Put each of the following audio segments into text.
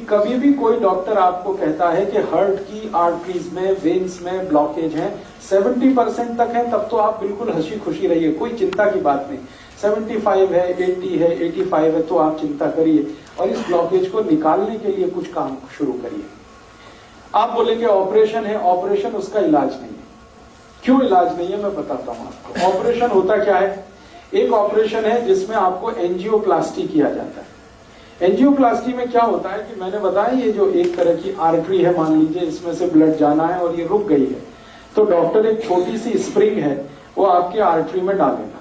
कभी भी कोई डॉक्टर आपको कहता है कि हार्ट की आर्टरीज में, वेन्स में ब्लॉकेज है, 70% तक है, तब तो आप बिल्कुल हंसी खुशी रहिए, कोई चिंता की बात नहीं। 75 है, 80 है, 85 है, तो आप चिंता करिए और इस ब्लॉकेज को निकालने के लिए कुछ काम शुरू करिए। आप बोलेंगे ऑपरेशन है, ऑपरेशन उसका इलाज नहीं है। क्यों इलाज नहीं है मैं बताता हूं आपको। ऑपरेशन होता क्या है? एक ऑपरेशन है जिसमें आपको एंजियोप्लास्टी किया जाता है। एंजियोप्लास्टी में क्या होता है कि मैंने बताया ये जो एक तरह की आर्टरी है, मान लीजिए इसमें से ब्लड जाना है और ये रुक गई है, तो डॉक्टर एक छोटी सी स्प्रिंग है वो आपके आर्टरी में डालेगा,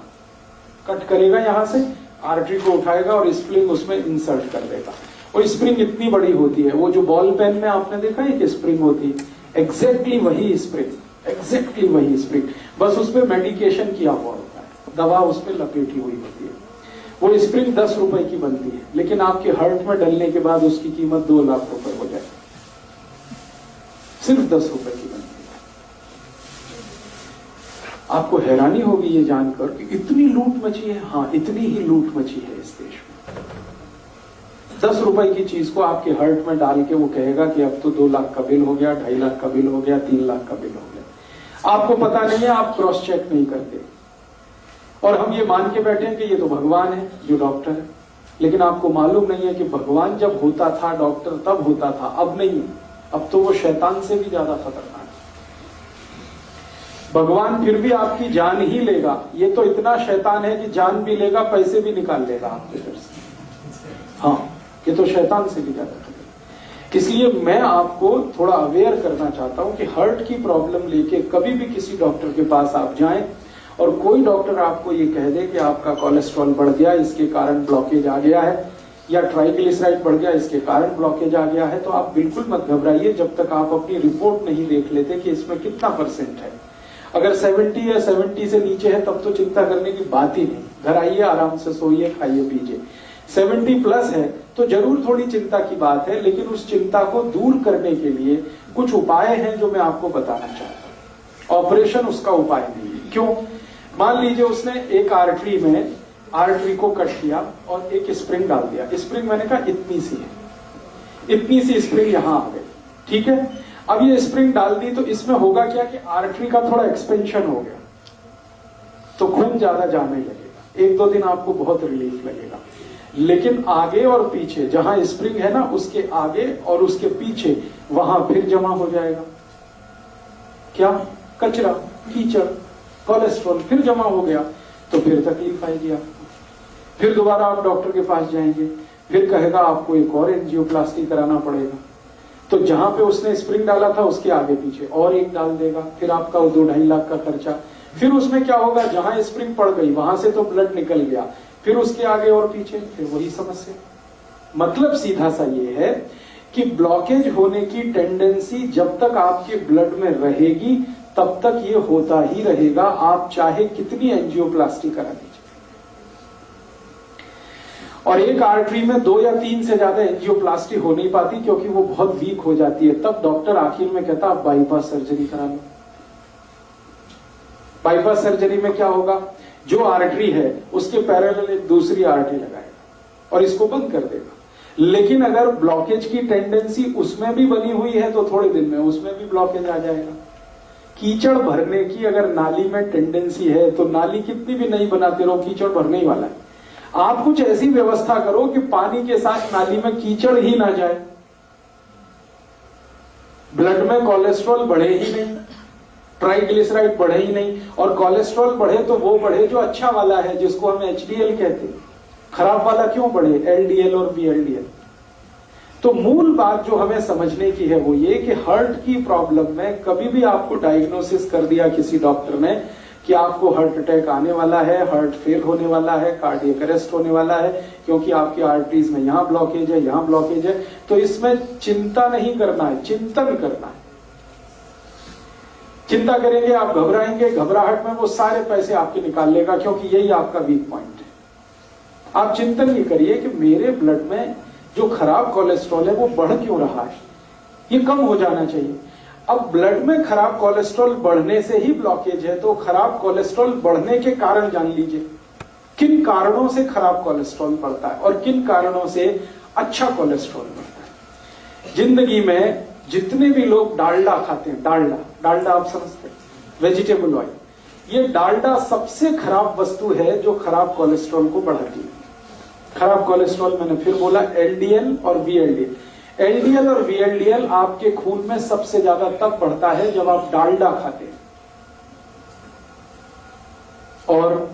कट करेगा, यहां से आर्टरी को उठाएगा और स्प्रिंग उसमें इंसर्ट कर देगा। और स्प्रिंग इतनी बड़ी होती है, वो जो बॉल पेन में आपने देखा है कि स्प्रिंग होती है, एग्जैक्टली वही स्प्रिंग, एग्जैक्टली वही स्प्रिंग, बस उसपे मेडिकेशन किया हुआ होता है, दवा उसपे लपेटी हुई होती है। वो स्प्रिंग 10 रुपए की बनती है, लेकिन आपके हार्ट में डलने के बाद उसकी कीमत 2 लाख रुपए हो जाए, सिर्फ 10 रुपए की बनती है। आपको हैरानी होगी ये जानकर कि इतनी लूट मची है। हाँ, इतनी ही लूट मची है इस देश में। 10 रुपए की चीज को आपके हार्ट में डाल के वो कहेगा कि अब तो 2 लाख का बिल हो गया, 2.5 लाख का बिल हो गया, 3 लाख का बिल हो गया। आपको पता नहीं है, आप क्रॉस चेक नहीं करते और हम ये मान के बैठे हैं कि ये तो भगवान है जो डॉक्टर है। लेकिन आपको मालूम नहीं है कि भगवान जब होता था डॉक्टर तब होता था, अब नहीं है। अब तो वो शैतान से भी ज्यादा खतरनाक है। भगवान फिर भी आपकी जान ही लेगा, ये तो इतना शैतान है कि जान भी लेगा, पैसे भी निकाल लेगा आपके घर से। हाँ, ये तो शैतान से भी ज्यादा खतरनाक। इसलिए मैं आपको थोड़ा अवेयर करना चाहता हूं कि हार्ट की प्रॉब्लम लेके कभी भी किसी डॉक्टर के पास आप जाएं और कोई डॉक्टर आपको ये कह दे कि आपका कोलेस्ट्रॉल बढ़ गया, इसके कारण ब्लॉकेज आ गया है, या ट्राइग्लिसराइड बढ़ गया, इसके कारण ब्लॉकेज आ गया है, तो आप बिल्कुल मत घबराइए जब तक आप अपनी रिपोर्ट नहीं देख लेते कि इसमें कितना % है। अगर 70 या 70 से नीचे है तब तो चिंता करने की बात ही नहीं। घर आइए, आराम से सोइए, खाइए पीजिए। 70+ है तो जरूर थोड़ी चिंता की बात है, लेकिन उस चिंता को दूर करने के लिए कुछ उपाय हैं जो मैं आपको बताना चाहता हूं। ऑपरेशन उसका उपाय नहीं है। क्यों? मान लीजिए उसने एक आर्टरी को कट किया और एक स्प्रिंग डाल दिया। स्प्रिंग मैंने कहा इतनी सी है, इतनी सी स्प्रिंग यहां आ गई, ठीक है। अब ये स्प्रिंग डाल दी तो इसमें होगा क्या कि आर्टरी का थोड़ा एक्सपेंशन हो गया, तो खून ज्यादा जाने लगेगा। 1-2 दिन आपको बहुत रिलीफ लगेगा, लेकिन आगे और पीछे जहां स्प्रिंग है ना, उसके आगे और उसके पीछे वहां फिर जमा हो जाएगा क्या? कचरा, कीचड़, कोलेस्ट्रॉल फिर जमा हो गया, तो फिर तकलीफ आएगी आपको। फिर दोबारा आप डॉक्टर के पास जाएंगे, फिर कहेगा आपको एक और एंजियोप्लास्टी कराना पड़ेगा। तो जहां पे उसने स्प्रिंग डाला था उसके आगे पीछे और एक डाल देगा, फिर आपका 2-2.5 लाख का खर्चा। फिर उसमें क्या होगा, जहां स्प्रिंग पड़ गई वहां से तो ब्लड निकल गया, फिर उसके आगे और पीछे फिर वही समस्या। मतलब सीधा सा ये है कि ब्लॉकेज होने की टेंडेंसी जब तक आपके ब्लड में रहेगी तब तक ये होता ही रहेगा, आप चाहे कितनी एंजियोप्लास्टी करा दीजिए। और एक आर्टरी में 2 या 3 से ज्यादा एंजियोप्लास्टी हो नहीं पाती क्योंकि वो बहुत वीक हो जाती है। तब डॉक्टर आखिर में कहता आप बाईपास सर्जरी करा लो। बाईपास सर्जरी में क्या होगा, जो आर्टरी है उसके पैरेलल एक दूसरी आर्टरी लगाएगा और इसको बंद कर देगा। लेकिन अगर ब्लॉकेज की टेंडेंसी उसमें भी बनी हुई है तो थोड़े दिन में उसमें भी ब्लॉकेज आ जाएगा। कीचड़ भरने की अगर नाली में टेंडेंसी है तो नाली कितनी भी नहीं बनाते रहो, कीचड़ भरने ही वाला है। आप कुछ ऐसी व्यवस्था करो कि पानी के साथ नाली में कीचड़ ही ना जाए, ब्लड में कोलेस्ट्रॉल बढ़े ही नहीं, ट्राइग्लिसराइड बढ़े ही नहीं। और कोलेस्ट्रॉल बढ़े तो वो बढ़े जो अच्छा वाला है, जिसको हम HDL कहते हैं। खराब वाला क्यों बढ़े, LDL और VLDL। तो मूल बात जो हमें समझने की है वो ये कि हार्ट की प्रॉब्लम में कभी भी आपको डायग्नोसिस कर दिया किसी डॉक्टर ने कि आपको हार्ट अटैक आने वाला है, हार्ट फेल होने वाला है, कार्डियक अरेस्ट होने वाला है क्योंकि आपकी आर्टरीज में यहां ब्लॉकेज है, यहां ब्लॉकेज है, तो इसमें चिंता नहीं करना है, चिंतन करना है। चिंता करेंगे आप, घबराएंगे, घबराहट में वो सारे पैसे आपके निकाल लेगा, क्योंकि यही आपका वीक पॉइंट है। आप चिंतन ये करिए कि मेरे ब्लड में जो खराब कोलेस्ट्रॉल है वो बढ़ क्यों रहा है, ये कम हो जाना चाहिए। अब ब्लड में खराब कोलेस्ट्रॉल बढ़ने से ही ब्लॉकेज है, तो खराब कोलेस्ट्रॉल बढ़ने के कारण जान लीजिए। किन कारणों से खराब कोलेस्ट्रॉल बढ़ता है और किन कारणों से अच्छा कोलेस्ट्रॉल बढ़ता है। जिंदगी में जितने भी लोग डालडा खाते हैं, डालडा आप समझते हैं, वेजिटेबल ऑयल, ये डालडा सबसे खराब वस्तु है जो खराब कोलेस्ट्रॉल को बढ़ाती है। खराब कोलेस्ट्रॉल मैंने फिर बोला, एलडीएल और वीएलडीएल। एलडीएल और वीएलडीएल आपके खून में सबसे ज्यादा तब बढ़ता है जब आप डालडा खाते हैं और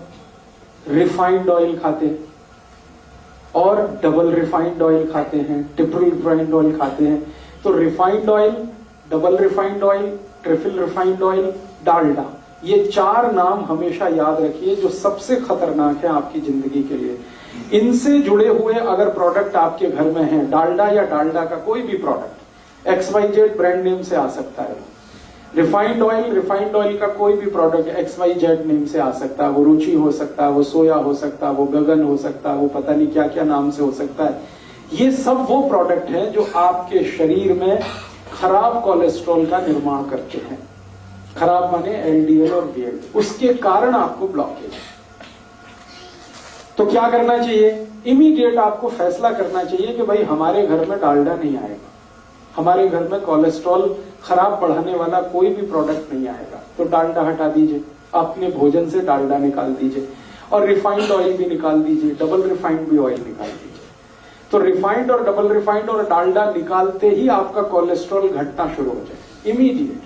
रिफाइंड ऑयल खाते हैं और डबल रिफाइंड ऑयल खाते हैं, ट्रिपल रिफाइंड ऑयल खाते हैं। तो refined oil, double refined oil, triple refined oil, Dalda, ये 4 नाम हमेशा याद रखिए जो सबसे खतरनाक है आपकी जिंदगी के लिए। इनसे जुड़े हुए अगर प्रोडक्ट आपके घर में हैं, डालडा या डालडा का कोई भी प्रोडक्ट, XYZ ब्रांड नेम से आ सकता है। रिफाइंड ऑयल का कोई भी प्रोडक्ट XYZ नेम से आ सकता है। वो रुचि हो सकता है, वो सोया हो सकता है, वो गगन हो सकता है, वो पता नहीं क्या क्या नाम से हो सकता है। ये सब वो प्रोडक्ट हैं जो आपके शरीर में खराब कोलेस्ट्रॉल का निर्माण करते हैं। खराब माने एलडीएल और वीएलडीएल, उसके कारण आपको ब्लॉकेज। तो क्या करना चाहिए? इमीडिएट आपको फैसला करना चाहिए कि भाई हमारे घर में डालडा नहीं आएगा, हमारे घर में कोलेस्ट्रॉल खराब बढ़ाने वाला कोई भी प्रोडक्ट नहीं आएगा। तो डालडा हटा दीजिए, अपने भोजन से डालडा निकाल दीजिए और रिफाइंड ऑयल भी निकाल दीजिए, डबल रिफाइंड भी ऑयल निकाल दीजिए। तो रिफाइंड और डबल रिफाइंड और डालडा निकालते ही आपका कोलेस्ट्रॉल घटना शुरू हो जाए, इमीडिएट।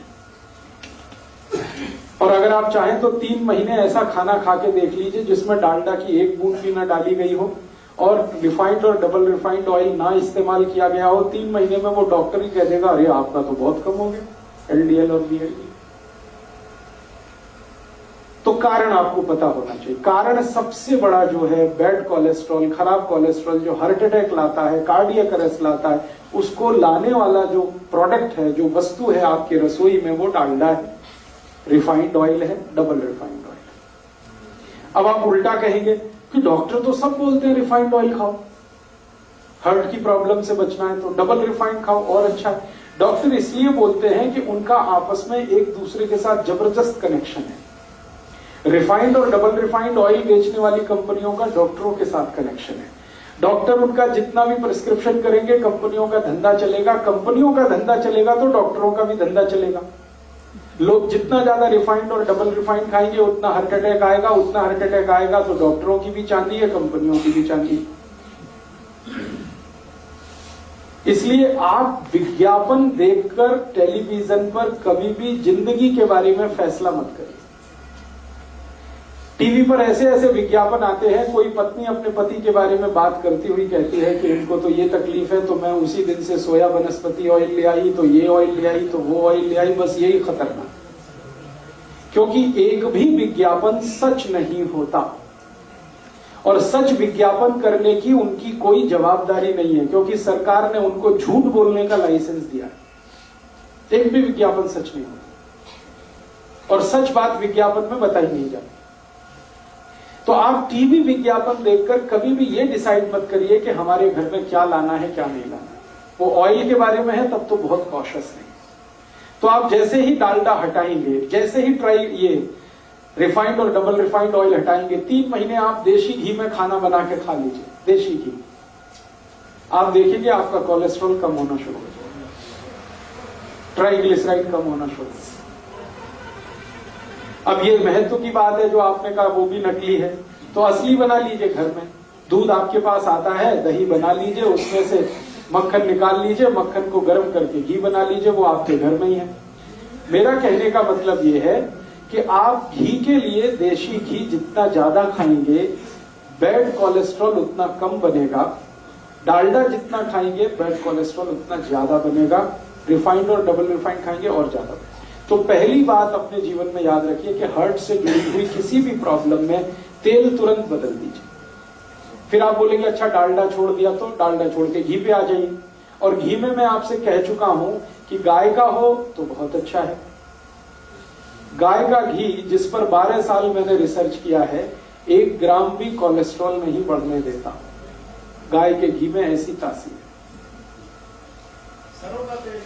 और अगर आप चाहें तो 3 महीने ऐसा खाना खा के देख लीजिए जिसमें डालडा की 1 बूंद भी ना डाली गई हो और रिफाइंड और डबल रिफाइंड ऑयल ना इस्तेमाल किया गया हो। 3 महीने में वो डॉक्टर ही कह देगा अरे आपका तो बहुत कम हो गया एलडीएल और वीएलडीएल। तो कारण आपको पता होना चाहिए। कारण सबसे बड़ा जो है बैड कोलेस्ट्रॉल, खराब कोलेस्ट्रॉल जो हार्ट अटैक लाता है, कार्डियक अरेस्ट लाता है, उसको लाने वाला जो प्रोडक्ट है, जो वस्तु है आपके रसोई में, वो डालडा है, रिफाइंड ऑयल है, डबल रिफाइंड ऑयल। अब आप उल्टा कहेंगे कि डॉक्टर तो सब बोलते हैं रिफाइंड ऑयल खाओ, हार्ट की प्रॉब्लम से बचना है तो डबल रिफाइंड खाओ और अच्छा है। डॉक्टर इसलिए बोलते हैं कि उनका आपस में एक दूसरे के साथ जबरदस्त कनेक्शन है। रिफाइंड और डबल रिफाइंड ऑयल बेचने वाली कंपनियों का डॉक्टरों के साथ कनेक्शन है। डॉक्टर उनका जितना भी प्रिस्क्रिप्शन करेंगे, कंपनियों का धंधा चलेगा, कंपनियों का धंधा चलेगा तो डॉक्टरों का भी धंधा चलेगा। लोग जितना ज्यादा रिफाइंड और डबल रिफाइंड खाएंगे उतना हार्ट अटैक आएगा, उतना हार्ट अटैक आएगा तो डॉक्टरों की भी चांदी है, कंपनियों की भी चांदी है। इसलिए आप विज्ञापन देखकर टेलीविजन पर कभी भी जिंदगी के बारे में फैसला मत करिए। टीवी पर ऐसे ऐसे विज्ञापन आते हैं, कोई पत्नी अपने पति के बारे में बात करती हुई कहती है कि इनको तो ये तकलीफ है तो मैं उसी दिन से सोया वनस्पति ऑयल ले आई, तो ये ऑयल ले आई, तो वो ऑयल ले आई। बस यही खतरनाक, क्योंकि एक भी विज्ञापन सच नहीं होता और सच विज्ञापन करने की उनकी कोई जवाबदारी नहीं है, क्योंकि सरकार ने उनको झूठ बोलने का लाइसेंस दिया है। एक भी विज्ञापन सच नहीं होता और सच बात विज्ञापन में बताई नहीं जाती। तो आप टीवी विज्ञापन देखकर कभी भी ये डिसाइड मत करिए कि हमारे घर में क्या लाना है क्या नहीं लाना है। वो ऑयल के बारे में है तब तो बहुत कॉशियस है। तो आप जैसे ही डालडा हटाएंगे, जैसे ही ये रिफाइंड और डबल रिफाइंड ऑयल हटाएंगे, 3 महीने आप देशी घी में खाना बना के खा लीजिए, देशी घी। आप देखेंगे आपका कोलेस्ट्रॉल कम होना शुरू हो जाएगा, ट्राइग्लिसराइड कम होना शुरू हो जाएगा। अब ये महत्व की बात है जो आपने कहा वो भी नकली है, तो असली बना लीजिए घर में। दूध आपके पास आता है, दही बना लीजिए, उसमें से मक्खन निकाल लीजिए, मक्खन को गर्म करके घी बना लीजिए, वो आपके घर में ही है। मेरा कहने का मतलब ये है कि आप घी के लिए देशी घी जितना ज्यादा खाएंगे बैड कोलेस्ट्रॉल उतना कम बनेगा, डालडा जितना खाएंगे बैड कोलेस्ट्रॉल उतना ज्यादा बनेगा, रिफाइंड और डबल रिफाइंड खाएंगे और ज्यादा। तो पहली बात अपने जीवन में याद रखिए कि हार्ट से जुड़ी हुई किसी भी प्रॉब्लम में तेल तुरंत बदल दीजिए। फिर आप बोलेंगे अच्छा डालडा छोड़ दिया, तो डालडा छोड़ के घी पे आ जाइए। और घी में मैं आपसे कह चुका हूं कि गाय का हो तो बहुत अच्छा है। गाय का घी जिस पर 12 साल मैंने रिसर्च किया है, 1 ग्राम भी कोलेस्ट्रॉल नहीं बढ़ने देता। गाय के घी में ऐसी तासीर है।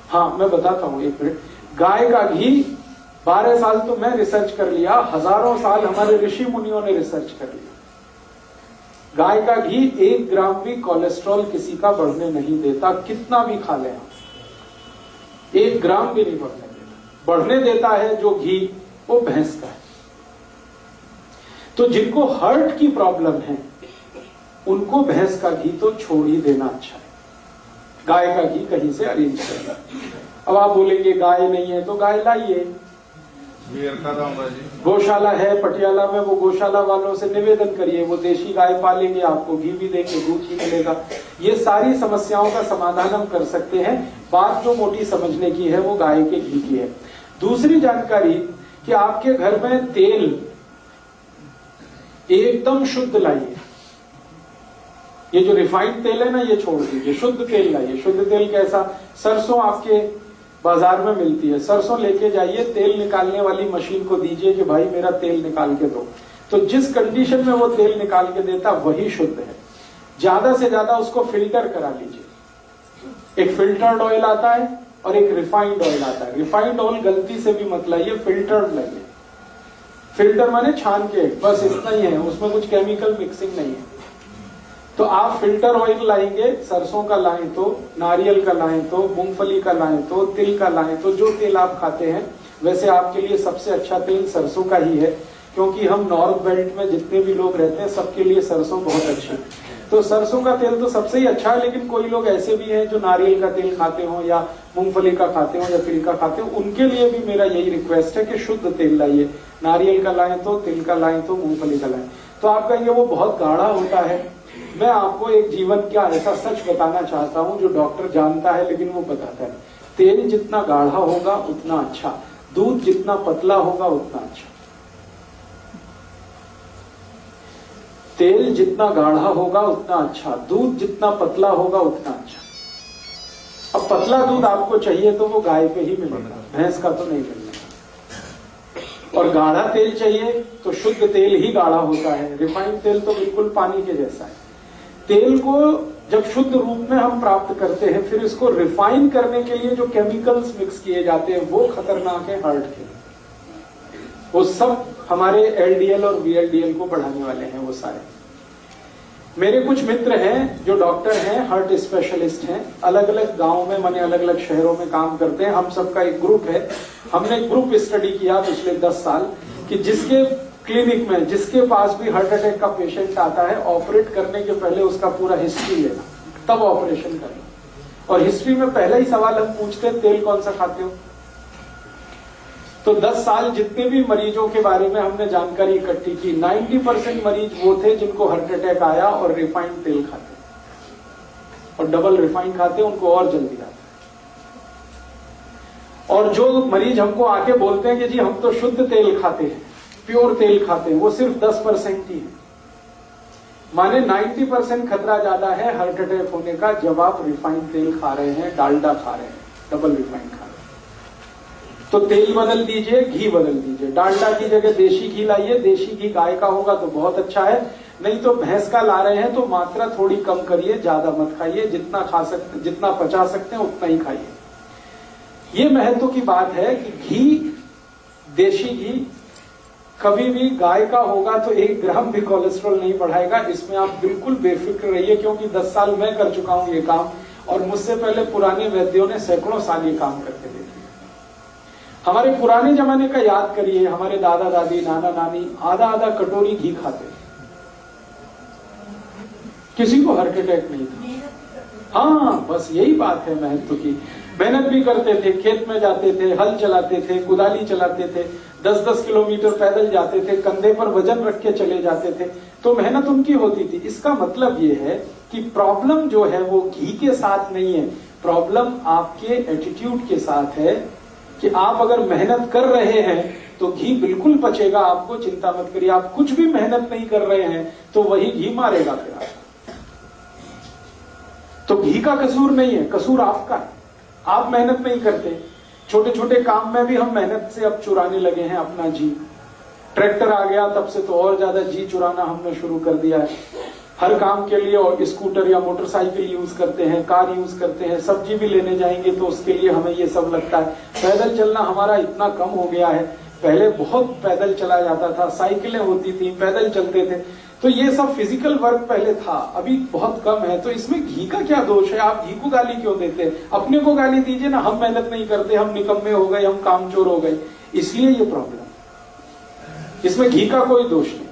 हाँ मैं बताता हूं, 1 मिनट। गाय का घी 12 साल तो मैं रिसर्च कर लिया, हजारों साल हमारे ऋषि मुनियों ने रिसर्च कर लिया। गाय का घी 1 ग्राम भी कोलेस्ट्रॉल किसी का बढ़ने नहीं देता, कितना भी खा लें आप, 1 ग्राम भी नहीं बढ़ने देता। बढ़ने देता है जो घी वो भैंस का है। तो जिनको हार्ट की प्रॉब्लम है उनको भैंस का घी तो छोड़ ही देना अच्छा है, गाय का घी कहीं से अरेंज करना। अब आप बोलेंगे गाय नहीं है तो गाय लाइए, गौशाला है पटियाला में, वो गौशाला वालों से निवेदन करिए, वो देशी गाय पालेंगे, आपको घी भी देंगे, दूध भी मिलेगा। ये सारी समस्याओं का समाधान हम कर सकते हैं। बात जो मोटी समझने की है वो गाय के घी की है। दूसरी जानकारी कि आपके घर में तेल एकदम शुद्ध लाइए। ये जो रिफाइंड तेल है ना ये छोड़ दीजिए, शुद्ध तेल लाइए। शुद्ध तेल कैसा? सरसों आपके बाजार में मिलती है, सरसों लेके जाइए, तेल निकालने वाली मशीन को दीजिए कि भाई मेरा तेल निकाल के दो। तो जिस कंडीशन में वो तेल निकाल के देता वही शुद्ध है। ज्यादा से ज्यादा उसको फिल्टर करा लीजिए। एक फिल्टर्ड ऑयल आता है और एक रिफाइंड ऑयल आता है। रिफाइंड ऑयल गलती से भी मत लाइए, फिल्टर्ड लाइए। फिल्टर माने छान के, बस इतना ही है, उसमें कुछ केमिकल मिक्सिंग नहीं है। तो आप फिल्टर ऑयल लाएंगे, सरसों का लाएं तो, नारियल का लाएं तो, मूंगफली का लाएं तो, तिल का लाएं तो, जो तेल आप खाते हैं। वैसे आपके लिए सबसे अच्छा तेल सरसों का ही है, क्योंकि हम नॉर्थ बेल्ट में जितने भी लोग रहते हैं सबके लिए सरसों बहुत अच्छी है। तो सरसों का तेल तो सबसे ही अच्छा है, लेकिन कोई लोग ऐसे भी हैं जो नारियल का तेल खाते हो या मूंगफली का खाते हो या तिल का खाते हो, उनके लिए भी मेरा यही रिक्वेस्ट है कि शुद्ध तेल लाइए। नारियल का लाएं तो, तिल का लाएं तो, मूंगफली का लाएं। तो आप कहेंगे वो बहुत गाढ़ा होता है। मैं आपको एक जीवन का ऐसा सच बताना चाहता हूं जो डॉक्टर जानता है लेकिन वो बताता है। तेल जितना गाढ़ा होगा उतना अच्छा, दूध जितना पतला होगा उतना अच्छा। तेल जितना गाढ़ा होगा उतना अच्छा, दूध जितना पतला होगा उतना अच्छा। अब पतला दूध आपको चाहिए तो वो गाय पे ही मिलेगा, भैंस का तो नहीं मिलेगा। और गाढ़ा तेल चाहिए तो शुद्ध तेल ही गाढ़ा होता है, रिफाइंड तेल तो बिल्कुल पानी के जैसा है। तेल को जब शुद्ध रूप में हम प्राप्त करते हैं, फिर इसको रिफाइन करने के लिए जो केमिकल्स मिक्स किए जाते हैं वो खतरनाक है हार्ट के लिए। वो सब हमारे एलडीएल और वीएलडीएल को बढ़ाने वाले हैं वो सारे। मेरे कुछ मित्र हैं जो डॉक्टर हैं, हार्ट स्पेशलिस्ट हैं, अलग अलग गांव में, माने अलग अलग शहरों में काम करते हैं। हम सबका एक ग्रुप है। हमने एक ग्रुप स्टडी किया पिछले 10 साल कि जिसके क्लिनिक में, जिसके पास भी हार्ट अटैक का पेशेंट आता है, ऑपरेट करने के पहले उसका पूरा हिस्ट्री लेना, तब ऑपरेशन करना। और हिस्ट्री में पहला ही सवाल हम पूछते हैं, तेल कौन सा खाते हो? तो 10 साल जितने भी मरीजों के बारे में हमने जानकारी इकट्ठी की, 90% मरीज वो थे जिनको हार्ट अटैक आया और रिफाइंड तेल खाते, और डबल रिफाइंड खाते उनको और जल्दी आता है। और जो मरीज हमको आके बोलते हैं कि जी हम तो शुद्ध तेल खाते हैं, प्योर तेल खाते हैं, वो सिर्फ 10% ही है। माने 90% खतरा ज्यादा है हार्ट अटैक होने का जब आप रिफाइंड तेल खा रहे हैं, डालडा खा रहे हैं, डबल रिफाइंड खा रहे हैं। तो तेल बदल दीजिए, घी बदल दीजिए। डालडा की जगह देशी घी लाइए। देशी घी गाय का होगा तो बहुत अच्छा है, नहीं तो भैंस का ला रहे हैं तो मात्रा थोड़ी कम करिए, ज्यादा मत खाइए। जितना खा सकते, जितना पचा सकते हैं उतना ही खाइए। ये महत्व की बात है कि घी, देशी घी कभी भी गाय का होगा तो 1 ग्राम भी कोलेस्ट्रॉल नहीं बढ़ाएगा। इसमें आप बिल्कुल बेफिक्र रहिए, क्योंकि 10 साल मैं कर चुका हूं ये काम, और मुझसे पहले पुराने वैद्यों ने सैकड़ों साल ये काम करके देखे। हमारे पुराने जमाने का याद करिए, हमारे दादा दादी, नाना नानी आधा आधा कटोरी घी खाते, किसी को हार्ट अटैक नहीं था। हाँ, बस यही बात है महत्व की। मेहनत भी करते थे, खेत में जाते थे, हल चलाते थे, कुदाली चलाते थे, 10-10 किलोमीटर पैदल जाते थे, कंधे पर वजन रख के चले जाते थे, तो मेहनत उनकी होती थी। इसका मतलब ये है कि प्रॉब्लम जो है वो घी के साथ नहीं है, प्रॉब्लम आपके एटीट्यूड के साथ है कि आप अगर मेहनत कर रहे हैं तो घी बिल्कुल पचेगा, आपको चिंता मत करिए। आप कुछ भी मेहनत नहीं कर रहे हैं तो वही घी मारेगा फिर आपको। तो घी का कसूर नहीं है, कसूर आपका है। आप मेहनत नहीं करते। छोटे छोटे काम में भी हम मेहनत से अब चुराने लगे हैं अपना जी। ट्रैक्टर आ गया तब से तो और ज्यादा जी चुराना हमने शुरू कर दिया है। हर काम के लिए और स्कूटर या मोटरसाइकिल यूज करते हैं, कार यूज करते हैं। सब्जी भी लेने जाएंगे तो उसके लिए हमें ये सब लगता है। पैदल चलना हमारा इतना कम हो गया है, पहले बहुत पैदल चला जाता था, साइकिलें होती थी, पैदल चलते थे। तो ये सब फिजिकल वर्क पहले था, अभी बहुत कम है। तो इसमें घी का क्या दोष है? आप घी को गाली क्यों देते हैं? अपने को गाली दीजिए ना, हम मेहनत नहीं करते, हम निकम्मे हो गए, हम कामचोर हो गए, इसलिए ये प्रॉब्लम। इसमें घी का कोई दोष नहीं।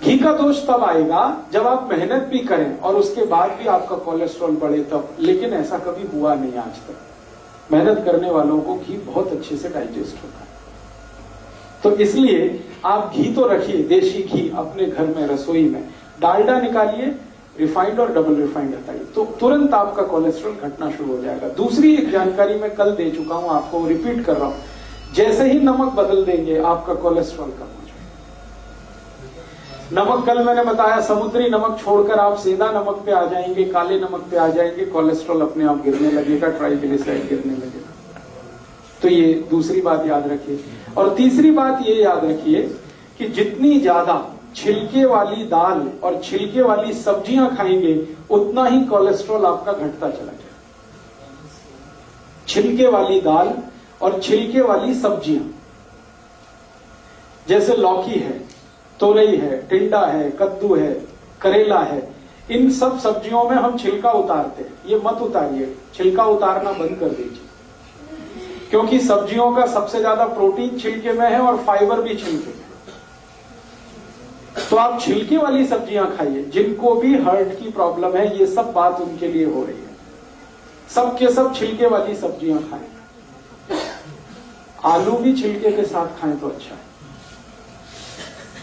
घी का दोष तब आएगा जब आप मेहनत भी करें और उसके बाद भी आपका कोलेस्ट्रॉल बढ़े तब, लेकिन ऐसा कभी हुआ नहीं आज तक। मेहनत करने वालों को घी बहुत अच्छे से डाइजेस्ट होता है। तो इसलिए आप घी तो रखिए, देशी घी अपने घर में, रसोई में। डालडा निकालिए, रिफाइंड और डबल रिफाइंड हटाइए, तो तुरंत आपका कोलेस्ट्रॉल घटना शुरू हो जाएगा। दूसरी एक जानकारी मैं कल दे चुका हूं आपको, रिपीट कर रहा हूं। जैसे ही नमक बदल देंगे आपका कोलेस्ट्रॉल कम हो जाएगा। नमक कल मैंने बताया, समुद्री नमक छोड़कर आप सीधा नमक पे आ जाएंगे, काले नमक पे आ जाएंगे, कोलेस्ट्रॉल अपने आप गिरने लगेगा, ट्राइग्लिसराइड गिरने लगेगा। तो ये दूसरी बात याद रखिए। और तीसरी बात ये याद रखिए कि जितनी ज्यादा छिलके वाली दाल और छिलके वाली सब्जियां खाएंगे उतना ही कोलेस्ट्रॉल आपका घटता चला जाएगा। छिलके वाली दाल और छिलके वाली सब्जियां, जैसे लौकी है, तोरई है, टिंडा है, कद्दू है, करेला है, इन सब सब्जियों में हम छिलका उतारते हैं। ये मत उतारिए, छिलका उतारना बंद कर दीजिए, क्योंकि सब्जियों का सबसे ज्यादा प्रोटीन छिलके में है और फाइबर भी छिलके में। तो आप छिलके वाली सब्जियां खाइए। जिनको भी हार्ट की प्रॉब्लम है, ये सब बात उनके लिए हो रही है, सब के सब छिलके वाली सब्जियां खाएं। आलू भी छिलके के साथ खाएं तो अच्छा है,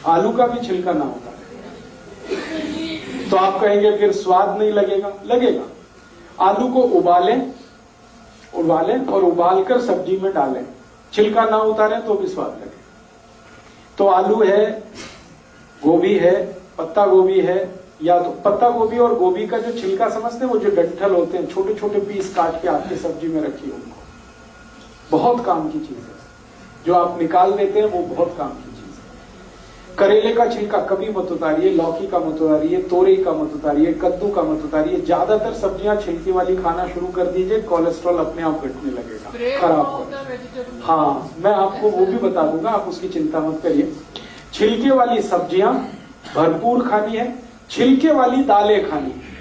आलू का भी छिलका ना होता है। तो आप कहेंगे फिर स्वाद नहीं लगेगा, लगेगा। आलू को उबालें और उबालकर सब्जी में डालें, छिलका ना उतारें तो भी स्वाद लगे। तो आलू है, गोभी है, पत्ता गोभी है, या तो पत्ता गोभी और गोभी का जो छिलका समझते हैं, वो जो डंठल होते हैं, छोटे छोटे पीस काट के आपकी सब्जी में रखिए। उनको बहुत काम की चीज है, जो आप निकाल देते हैं वो बहुत काम की चीज है। करेले का छिलका कभी मत उतारिए, लौकी का मत उतारिए, तोरई का मत उतारिए, कद्दू का मत उतारिए। ज्यादातर सब्जियां छिलके वाली खाना शुरू कर दीजिए, कोलेस्ट्रॉल अपने आप घटने लगेगा, खराब होगा। हाँ, मैं आपको वो भी बता दूंगा, आप उसकी चिंता मत करिए। छिलके वाली सब्जियां भरपूर खानी है, छिलके वाली दालें खानी है।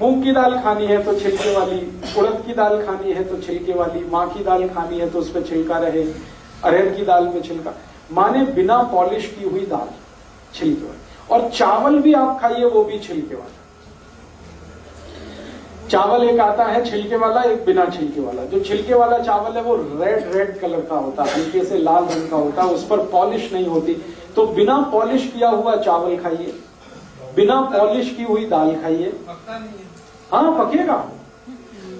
मूंग की दाल खानी है तो छिलके वाली, उड़द की दाल खानी है तो छिलके वाली, माँ की दाल खानी है तो उस पर छिलका रहे, अरहर की दाल में छिलका, माने बिना पॉलिश की हुई दाल छिलके वाली। और चावल भी आप खाइए, वो भी छिलके वाला। चावल एक आता है छिलके वाला, एक बिना छिलके वाला। जो छिलके वाला चावल है वो रेड कलर का होता है, हल्के से लाल रंग का होता है, उस पर पॉलिश नहीं होती। तो बिना पॉलिश किया हुआ चावल खाइए, बिना पॉलिश की हुई दाल खाइए। हाँ, पकेगा।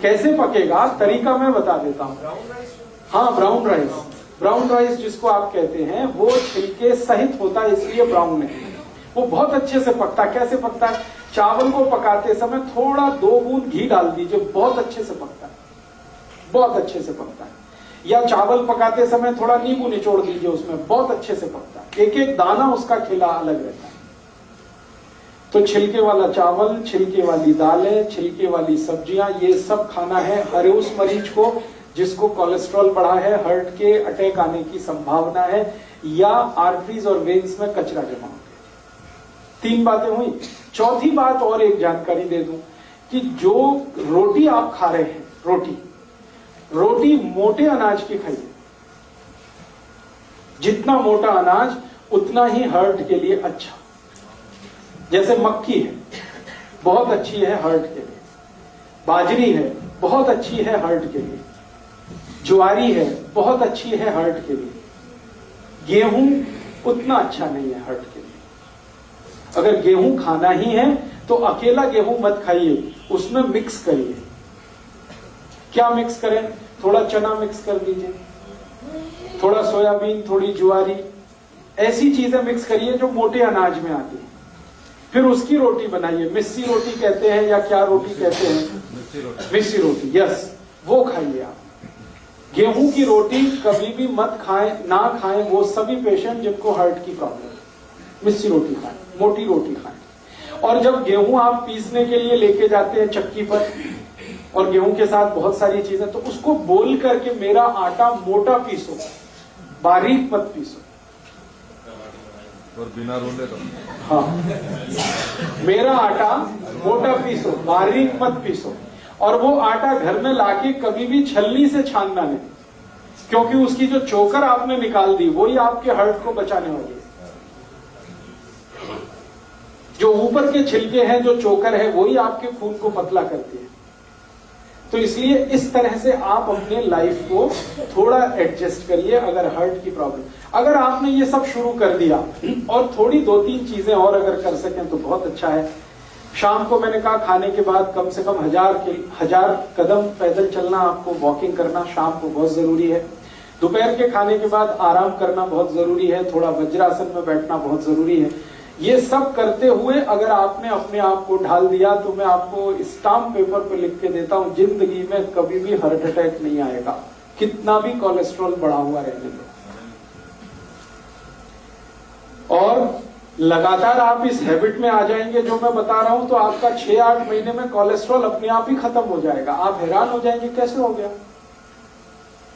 कैसे पकेगा, तरीका मैं बता देता हूँ। हाँ, ब्राउन राइस, ब्राउन राइस जिसको आप कहते हैं, वो छिलके सहित होता है, इसलिए ब्राउन है। वो बहुत अच्छे से पकता है। कैसे पकता है? चावल को पकाते समय थोड़ा 2 बूंद घी डाल दीजिए, बहुत अच्छे से पकता है, बहुत अच्छे से पकता है। या चावल पकाते समय थोड़ा नींबू निचोड़ दीजिए उसमें, बहुत अच्छे से पकता है। एक एक दाना उसका खिला अलग रहता है। तो छिलके वाला चावल, छिलके वाली दालें, छिलके वाली सब्जियां, ये सब खाना है हर उस मरीज को जिसको कोलेस्ट्रॉल बढ़ा है, हार्ट के अटैक आने की संभावना है, या आर्टरीज और वेन्स में कचरा जमा हो गया। 3 बातें हुई। चौथी बात और एक जानकारी दे दूं कि जो रोटी आप खा रहे हैं, रोटी मोटे अनाज की खाइए। जितना मोटा अनाज उतना ही हार्ट के लिए अच्छा। जैसे मक्की है, बहुत अच्छी है हार्ट के लिए। बाजरी है, बहुत अच्छी है हार्ट के लिए। ज्वारी है, बहुत अच्छी है हार्ट के लिए। गेहूं उतना अच्छा नहीं है हार्ट के लिए। अगर गेहूं खाना ही है तो अकेला गेहूं मत खाइए, उसमें मिक्स करिए। क्या मिक्स करें? थोड़ा चना मिक्स कर दीजिए, थोड़ा सोयाबीन, थोड़ी ज्वारी, ऐसी चीजें मिक्स करिए जो मोटे अनाज में आती है। फिर उसकी रोटी बनाइए। मिस्सी रोटी कहते हैं, या क्या रोटी कहते हैं? मिस्सी रोटी, यस, वो खाइए आप। गेहूं की रोटी कभी भी मत खाएं, ना खाएं वो सभी पेशेंट जिनको हार्ट की प्रॉब्लम है। मिस्सी रोटी खाएं, मोटी रोटी खाएं। और जब गेहूं आप पीसने के लिए लेके जाते हैं चक्की पर, और गेहूं के साथ बहुत सारी चीजें, तो उसको बोल करके मेरा आटा मोटा पीसो, बारीक मत पीसो। और बिना रोले तो हाँ, मेरा आटा मोटा पीसो, बारीक मत पीसो, और वो आटा घर में लाके कभी भी छलनी से छानना नहीं, क्योंकि उसकी जो चोकर आपने निकाल दी वही आपके हार्ट को बचाने वाली है। जो ऊपर के छिलके हैं, जो चोकर है, वही आपके खून को पतला करती है। तो इसलिए इस तरह से आप अपने लाइफ को थोड़ा एडजस्ट करिए। अगर हार्ट की प्रॉब्लम, अगर आपने ये सब शुरू कर दिया और थोड़ी 2-3 चीजें और अगर कर सकें तो बहुत अच्छा है। शाम को मैंने कहा खाने के बाद कम से कम 1000 कदम पैदल चलना, आपको वॉकिंग करना शाम को बहुत जरूरी है। दोपहर के खाने के बाद आराम करना बहुत जरूरी है, थोड़ा वज्रासन में बैठना बहुत जरूरी है। ये सब करते हुए अगर आपने अपने आप को ढाल दिया तो मैं आपको स्टाम्प पेपर पर लिख के देता हूं, जिंदगी में कभी भी हार्ट अटैक नहीं आएगा, कितना भी कोलेस्ट्रॉल बढ़ा हुआ रहने दो। और लगातार आप इस हैबिट में आ जाएंगे जो मैं बता रहा हूं, तो आपका 6-8 महीने में कोलेस्ट्रॉल अपने आप ही खत्म हो जाएगा। आप हैरान हो जाएंगे कैसे हो गया,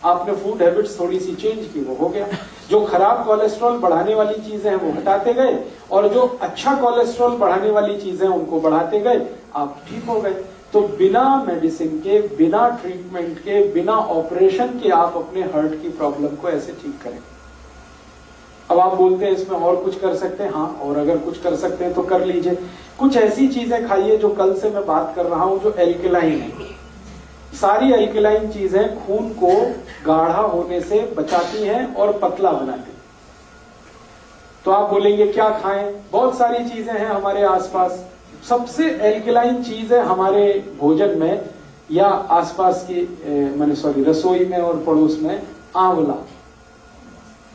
आपने फूड हैबिट्स थोड़ी सी चेंज की, वो हो गया। जो खराब कोलेस्ट्रॉल बढ़ाने वाली चीजें हैं वो हटाते गए, और जो अच्छा कोलेस्ट्रॉल बढ़ाने वाली चीजें उनको बढ़ाते गए, आप ठीक हो गए। तो बिना मेडिसिन के, बिना ट्रीटमेंट के, बिना ऑपरेशन के आप अपने हार्ट की प्रॉब्लम को ऐसे ठीक करें। अब आप बोलते हैं इसमें और कुछ कर सकते हैं, हाँ, और अगर कुछ कर सकते हैं तो कर लीजिए। कुछ ऐसी चीजें खाइए जो कल से मैं बात कर रहा हूं, जो एल्कलाइन है। सारी एल्कलाइन चीजें खून को गाढ़ा होने से बचाती हैं और पतला बनाती हैं। तो आप बोलेंगे क्या खाएं, बहुत सारी चीजें हैं हमारे आसपास। सबसे एल्कलाइन चीज है हमारे भोजन में या आसपास की रसोई में और पड़ोस में, आंवला।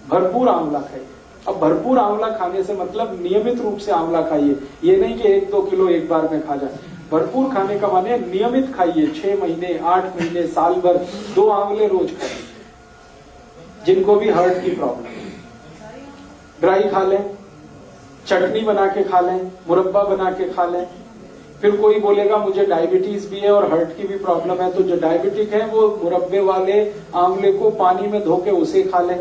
भरपूर आंवला खाइए। अब भरपूर आंवला खाने से मतलब नियमित रूप से आंवला खाइए, ये नहीं कि 1-2 किलो एक बार में खा जाए। भरपूर खाने का माने नियमित खाइए, 6 महीने, 8 महीने, साल भर 2 आंवले रोज खाइए। जिनको भी हार्ट की प्रॉब्लम है, ड्राई खा लें, चटनी बना के खा लें, मुरब्बा बना के खा लें। फिर कोई बोलेगा मुझे डायबिटीज भी है और हार्ट की भी प्रॉब्लम है, तो जो डायबिटिक है वो मुरब्बे वाले आंवले को पानी में धो के उसे खा लें।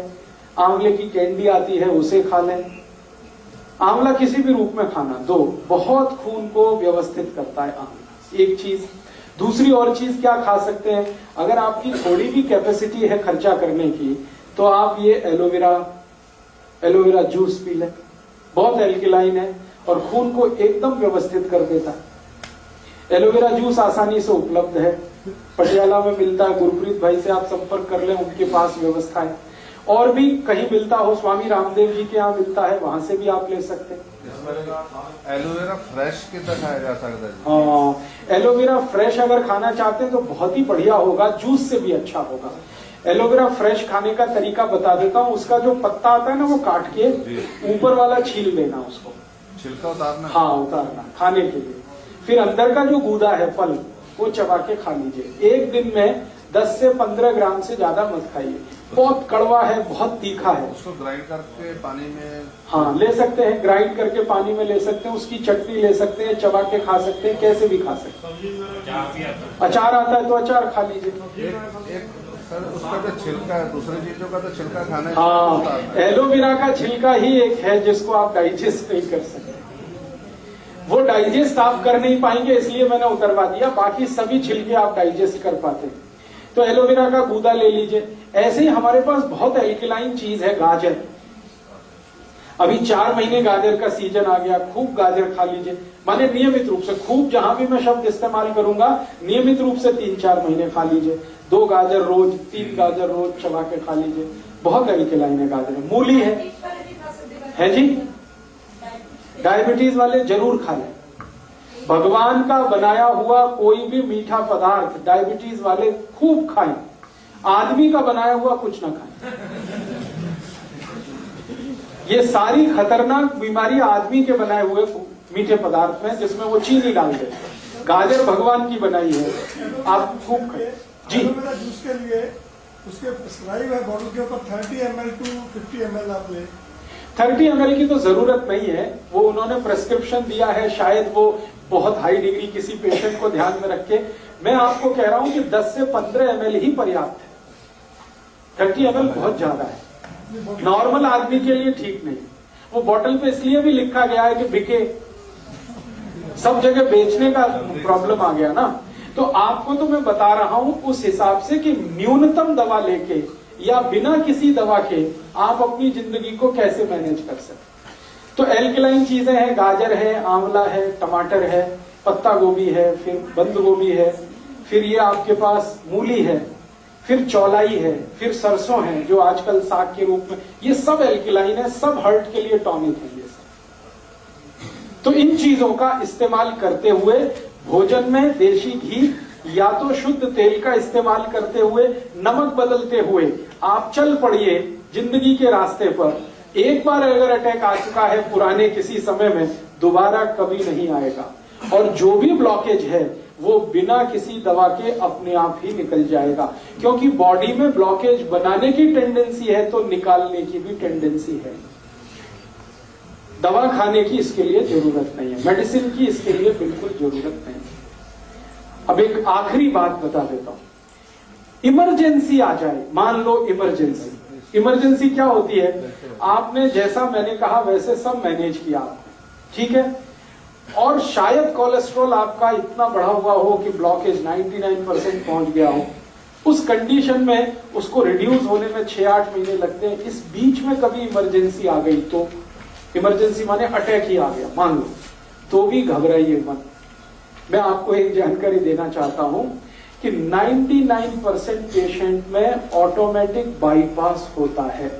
आंवले की कैंडी आती है उसे खा लें। आंवला किसी भी रूप में खाना, दो बहुत खून को व्यवस्थित करता है आंवला, एक चीज। दूसरी और चीज क्या खा सकते हैं, अगर आपकी थोड़ी भी कैपेसिटी है खर्चा करने की, तो आप ये एलोवेरा जूस पी लें। बहुत एल्कलाइन है और खून को एकदम व्यवस्थित कर देता है। एलोवेरा जूस आसानी से उपलब्ध है, पटियाला में मिलता है। गुरप्रीत भाई से आप संपर्क कर लें, उनके पास व्यवस्था है। और भी कहीं मिलता हो, स्वामी रामदेव जी के यहाँ मिलता है, वहां से भी आप ले सकते हैं। एलोवेरा फ्रेश कितना खाया जा सकता है? हाँ, एलोवेरा फ्रेश अगर खाना चाहते हैं तो बहुत ही बढ़िया होगा, जूस से भी अच्छा होगा। एलोवेरा फ्रेश खाने का तरीका बता देता हूँ। उसका जो पत्ता आता है ना, वो काट के ऊपर वाला छील लेना, उसको छिलका उतारना। हाँ, उतारना खाने के लिए। फिर अंदर का जो गूदा है, फल, वो चबा के खा लीजिए। एक दिन में 10 से 15 ग्राम से ज्यादा मत खाइए। बहुत कड़वा है, बहुत तीखा है। उसको ग्राइंड करके पानी में, हाँ, ले सकते हैं, ग्राइंड करके पानी में ले सकते हैं, उसकी चटनी ले सकते हैं, चबा के खा सकते हैं, कैसे भी खा सकते हैं। अचार आता है तो अचार खा लीजिए। सर उसका जो छिलका है, दूसरी चीजों का तो छिलका खाना है। हाँ, एलोवेरा का छिलका ही एक है जिसको आप डाइजेस्ट नहीं कर सकते। वो डाइजेस्ट आप कर नहीं पाएंगे, इसलिए मैंने उतरवा दिया। बाकी सभी छिलके आप डाइजेस्ट कर पाते हैं। तो एलोवेरा का गूदा ले लीजिए। ऐसे ही हमारे पास बहुत एल्कलाइन चीज है, गाजर। अभी 4 महीने गाजर का सीजन आ गया, खूब गाजर खा लीजिए। माने नियमित रूप से, खूब जहां भी मैं शब्द इस्तेमाल करूंगा, नियमित रूप से 3-4 महीने खा लीजिए। 2 गाजर रोज, 3 गाजर रोज चबा के खा लीजिए। बहुत एल्कलाइन है गाजर। मूली है जी, डायबिटीज वाले जरूर खा लें। भगवान का बनाया हुआ कोई भी मीठा पदार्थ डायबिटीज वाले खूब खाएं। आदमी का बनाया हुआ कुछ ना खाएं। ये सारी खतरनाक बीमारी आदमी के बनाए हुए मीठे पदार्थ में, जिसमें वो चीनी डाल देते हैं। गाजर भगवान की बनाई है, आप खूब खाएं जी। जूस के लिए उसके प्रिस्क्राइब है बॉटल के ऊपर 30 ml to 50 ml आप ले। 30 ml की तो जरूरत नहीं है, वो उन्होंने प्रेस्क्रिप्शन दिया है, शायद वो बहुत हाई डिग्री किसी पेशेंट को ध्यान में रख के। मैं आपको कह रहा हूं कि 10 से 15 ml ही पर्याप्त है। 30 ml बहुत ज्यादा है, नॉर्मल आदमी के लिए ठीक नहीं। वो बॉटल पे इसलिए भी लिखा गया है कि बिके, सब जगह बेचने का प्रॉब्लम आ गया ना। तो आपको तो मैं बता रहा हूं उस हिसाब से कि न्यूनतम दवा लेके या बिना किसी दवा के आप अपनी जिंदगी को कैसे मैनेज कर सकते। तो एल्कलाइन चीजें हैं, गाजर है, आंवला है, टमाटर है, पत्ता गोभी है, फिर बंद गोभी है, फिर ये आपके पास मूली है, फिर चौलाई है, फिर सरसों है जो आजकल साग के रूप में, ये सब एल्कलाइन है, सब हार्ट के लिए टॉनिक है ये सब। तो इन चीजों का इस्तेमाल करते हुए भोजन में देशी घी या तो शुद्ध तेल का इस्तेमाल करते हुए, नमक बदलते हुए आप चल पड़िए जिंदगी के रास्ते पर। एक बार अगर अटैक आ चुका है पुराने किसी समय में, दोबारा कभी नहीं आएगा। और जो भी ब्लॉकेज है वो बिना किसी दवा के अपने आप ही निकल जाएगा, क्योंकि बॉडी में ब्लॉकेज बनाने की टेंडेंसी है तो निकालने की भी टेंडेंसी है। दवा खाने की इसके लिए जरूरत नहीं है, मेडिसिन की इसके लिए बिल्कुल जरूरत नहीं है। अब एक आखिरी बात बता देता हूं, इमरजेंसी आ जाए, मान लो इमरजेंसी। इमरजेंसी क्या होती है? आपने जैसा मैंने कहा वैसे सब मैनेज किया, ठीक है, और शायद कोलेस्ट्रॉल आपका इतना बढ़ा हुआ हो कि ब्लॉकेज 99% पहुंच गया हो। उस कंडीशन में उसको रिड्यूस होने में 6-8 महीने लगते हैं। इस बीच में कभी इमरजेंसी आ गई तो, इमरजेंसी माने अटैक ही आ गया मान लो, तो भी घबराइए मत। मैं आपको एक जानकारी देना चाहता हूं कि 99% पेशेंट में ऑटोमेटिक बाईपास होता है।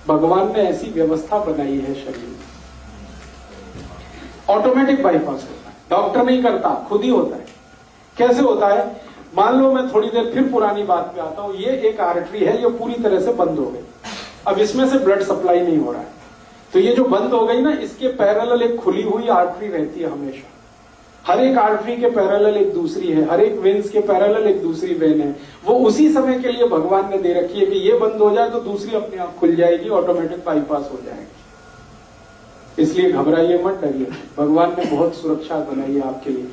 भगवान ने ऐसी व्यवस्था बनाई है शरीर में, ऑटोमेटिक बाईपास होता है, डॉक्टर नहीं करता, खुद ही होता है। कैसे होता है? मान लो मैं थोड़ी देर फिर पुरानी बात पे आता हूं, ये एक आर्टरी है, ये पूरी तरह से बंद हो गई, अब इसमें से ब्लड सप्लाई नहीं हो रहा है, तो ये जो बंद हो गई ना, इसके पैरेलल एक खुली हुई आर्टरी रहती है हमेशा। हर एक आर्टरी के पैरेलल एक दूसरी है, हर एक वेन्स के पैरेलल एक दूसरी वेन है। वो उसी समय के लिए भगवान ने दे रखी है कि ये बंद हो जाए तो दूसरी अपने आप खुल जाएगी, ऑटोमेटिक बाईपास हो जाएगी। इसलिए घबराइए मत, डरिए, भगवान ने बहुत सुरक्षा बनाई है आपके लिए।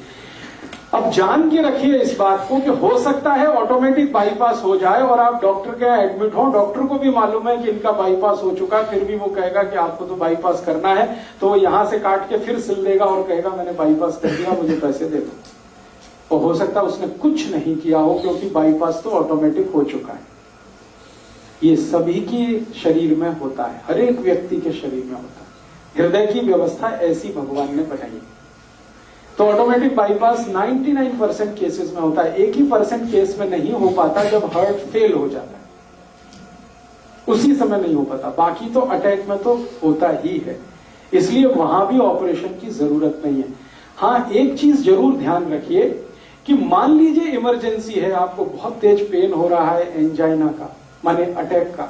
अब जान के रखिए इस बात को कि हो सकता है ऑटोमेटिक बाईपास हो जाए और आप डॉक्टर के यहाँ एडमिट हो, डॉक्टर को भी मालूम है कि इनका बाईपास हो चुका है, फिर भी वो कहेगा कि आपको तो बाईपास करना है, तो वो यहां से काट के फिर सिल देगा और कहेगा मैंने बाईपास कर दिया, मुझे पैसे दे दो। और हो सकता है उसने कुछ नहीं किया हो, क्योंकि बाईपास तो ऑटोमेटिक हो चुका है। ये सभी के शरीर में होता है, हर एक व्यक्ति के शरीर में होता है। हृदय की व्यवस्था ऐसी भगवान ने बनाई। तो ऑटोमेटिक बाईपास 99% केसेस में होता है। 1% केस में नहीं हो पाता जब हार्ट फेल हो जाता है, उसी समय नहीं हो पाता, बाकी तो अटैक में तो होता ही है। इसलिए वहां भी ऑपरेशन की जरूरत नहीं है। हाँ, एक चीज जरूर ध्यान रखिए कि मान लीजिए इमरजेंसी है, आपको बहुत तेज पेन हो रहा है, एंजाइना का माने अटैक का,